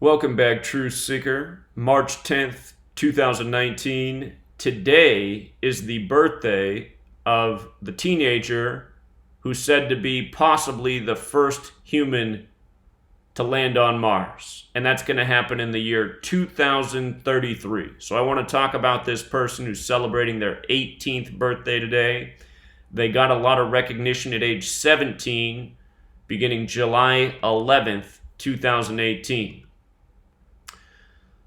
Welcome back, Truth Seeker. March 10th, 2019. Today is the birthday of the teenager who's said to be possibly the first human to land on Mars. And that's going to happen in the year 2033. So I want to talk about this person who's celebrating their 18th birthday today. They got a lot of recognition at age 17, beginning July 11th, 2018.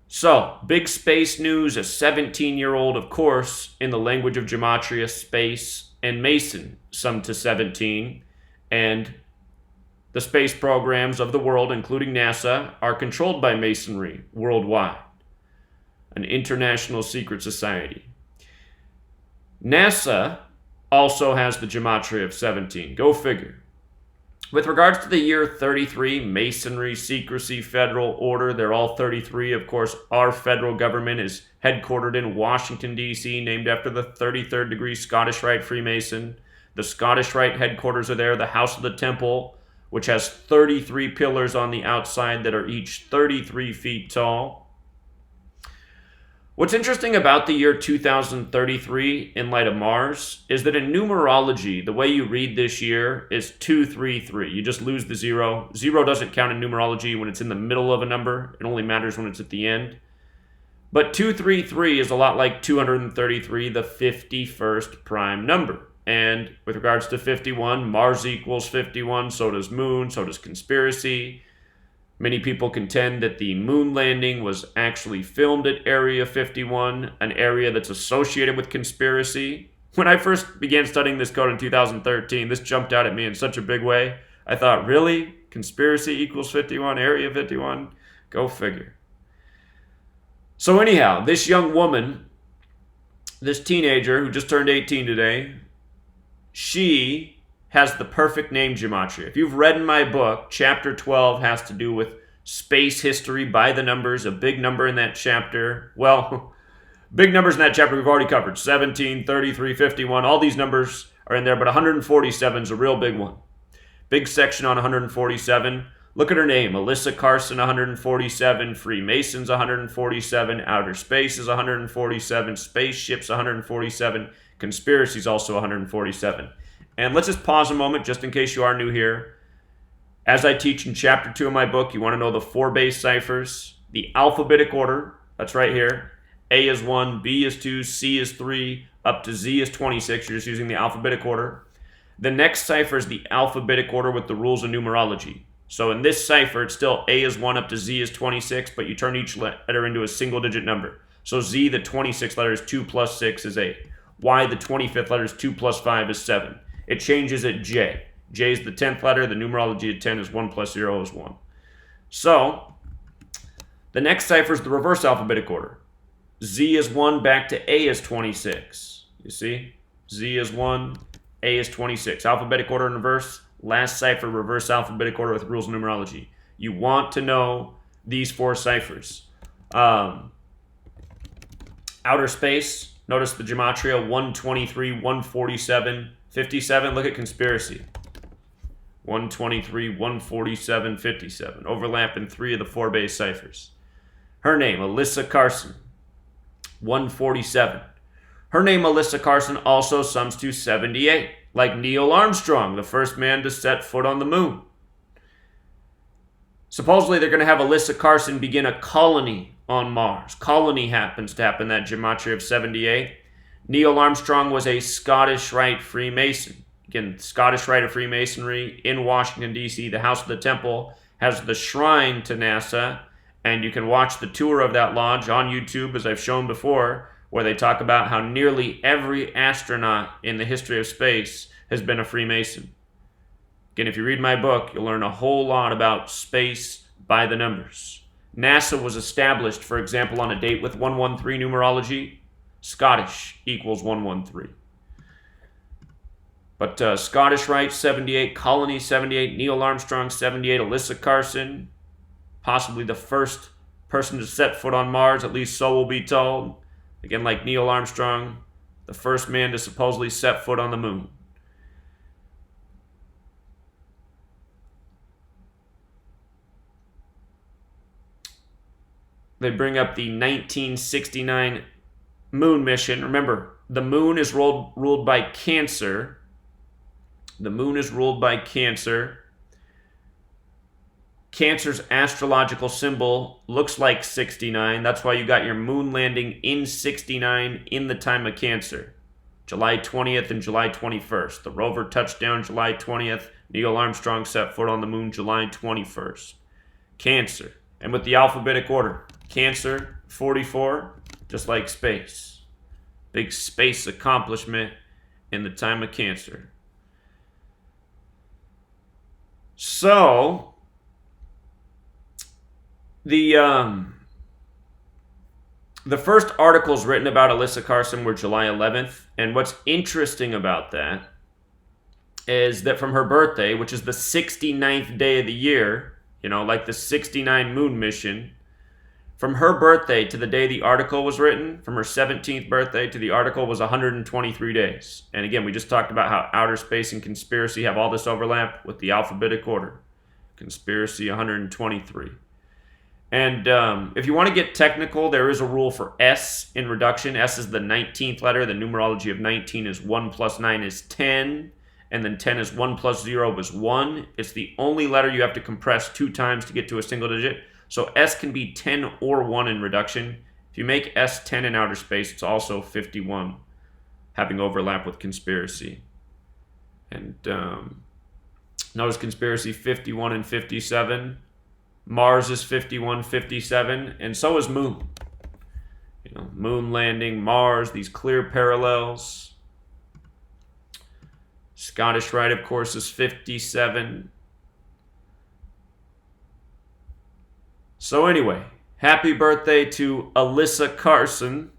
So, big space news, a 17-year-old, of course, in the language of Gematria, space, and Mason, summed to 17. And the space programs of the world, including NASA, are controlled by Masonry worldwide, an international secret society. NASA also has the Gematria of 17. Go figure. With regards to the year 33, Masonry, secrecy, federal order, they're all 33. Of course, our federal government is headquartered in Washington, D.C., named after the 33rd degree Scottish Rite Freemason. The Scottish Rite headquarters are there, the House of the Temple, which has 33 pillars on the outside that are each 33 feet tall. What's interesting about the year 2033 in light of Mars is that in numerology, the way you read this year is 233. You just lose the zero. Zero doesn't count in numerology when it's in the middle of a number. It only matters when it's at the end. But 233 is a lot like 233, the 51st prime number. And with regards to 51, Mars equals 51, so does Moon, so does conspiracy. Many people contend that the moon landing was actually filmed at Area 51, an area that's associated with conspiracy. When I first began studying this code in 2013, this jumped out at me in such a big way. I thought, really? Conspiracy equals 51, Area 51? Go figure. So anyhow, this young woman, this teenager who just turned 18 today, she has the perfect name gematria. If you've read in my book, chapter 12 has to do with space history by the numbers, a big number in that chapter. Well, big numbers in that chapter we've already covered. 17, 33, 51, all these numbers are in there, but 147 is a real big one. Big section on 147. Look at her name, Alyssa Carson, 147, Freemasons, 147, Outer Space is 147, Spaceships, 147, Conspiracies also 147. And let's just pause a moment just in case you are new here. As I teach in chapter 2 of my book, you want to know the 4 base ciphers, the alphabetic order, that's right here. A is 1, B is 2, C is 3, up to Z is 26. You're just using the alphabetic order. The next cipher is the alphabetic order with the rules of numerology. So in this cipher, it's still A is 1 up to Z is 26, but you turn each letter into a single digit number. So Z, the 26th letter, is 2 plus 6 is 8. Y, the 25th letter, is 2 plus 5 is 7. It changes at J. J is the 10th letter. The numerology of 10 is 1 plus 0 is 1. So, the next cipher is the reverse alphabetic order. Z is 1 back to A is 26. You see? Z is 1, A is 26. Alphabetic order in reverse. Last cipher, reverse alphabetic order with rules of numerology. You want to know these 4 ciphers. Outer space. Notice the gematria, 123, 147, 57. Look at conspiracy. 123, 147, 57. Overlap in 3 of the 4 base ciphers. Her name, Alyssa Carson. 147. Her name, Alyssa Carson, also sums to 78. Like Neil Armstrong, the first man to set foot on the moon. Supposedly they're going to have Alyssa Carson begin a colony on Mars. Colony happens to happen, that gematria of 78. Neil Armstrong was a Scottish Rite Freemason. Again, Scottish Rite of Freemasonry in Washington, D.C. The House of the Temple has the shrine to NASA, and you can watch the tour of that lodge on YouTube, as I've shown before, where they talk about how nearly every astronaut in the history of space has been a Freemason. Again, if you read my book, you'll learn a whole lot about space by the numbers. NASA was established, for example, on a date with 113 numerology. Scottish equals 113. But Scottish Rite, 78. Colony, 78. Neil Armstrong, 78. Alyssa Carson, possibly the first person to set foot on Mars, at least so we'll be told. Again, like Neil Armstrong, the first man to supposedly set foot on the moon. they bring up the 1969 moon mission. Remember, the moon is ruled by Cancer. The moon is ruled by Cancer. Cancer's astrological symbol looks like 69. That's why you got your moon landing in 69 in the time of Cancer. July 20th and July 21st. The rover touched down July 20th. Neil Armstrong set foot on the moon July 21st. Cancer. And with the alphabetic order, Cancer, 44, just like space. Big space accomplishment in the time of Cancer. So, the first articles written about Alyssa Carson were July 11th. And what's interesting about that is that from her birthday, which is the 69th day of the year, you know, like the 69 moon mission, from her birthday to the day the article was written, from her 17th birthday to the article was 123 days. And again, we just talked about how outer space and conspiracy have all this overlap with the alphabetic order. Conspiracy 123. And if you want to get technical, there is a rule for S in reduction. S is the 19th letter. The numerology of 19 is 1 plus 9 is 10. And then 10 is 1 plus 0 is 1. It's the only letter you have to compress 2 times to get to a single digit. So S can be 10 or 1 in reduction. If you make S 10 in outer space, it's also 51, having overlap with conspiracy. And notice conspiracy 51 and 57. Mars is 51, 57, and so is moon. You know, moon landing, Mars, these clear parallels. Scottish Rite, of course, is 57. So anyway, happy birthday to Alyssa Carson.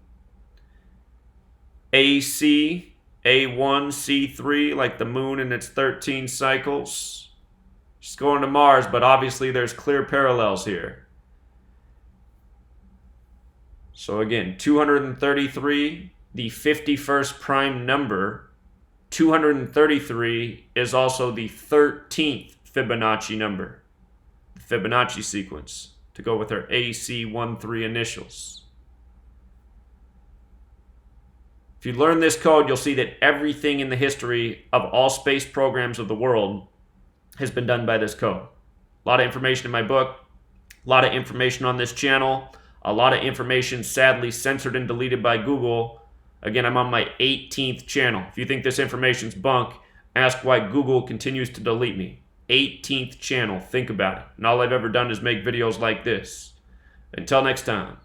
AC, A1, C3, like the moon in its 13 cycles. She's going to Mars, but obviously there's clear parallels here. So again, 233, the 51st prime number. 233 is also the 13th Fibonacci number. The Fibonacci sequence, to go with her AC13 initials. If you learn this code, you'll see that everything in the history of all space programs of the world has been done by this code. A lot of information in my book, a lot of information on this channel, a lot of information sadly censored and deleted by Google. Again, I'm on my 18th channel. If you think this information's bunk, ask why Google continues to delete me. 18th channel, think about it. And all I've ever done is make videos like this. Until next time.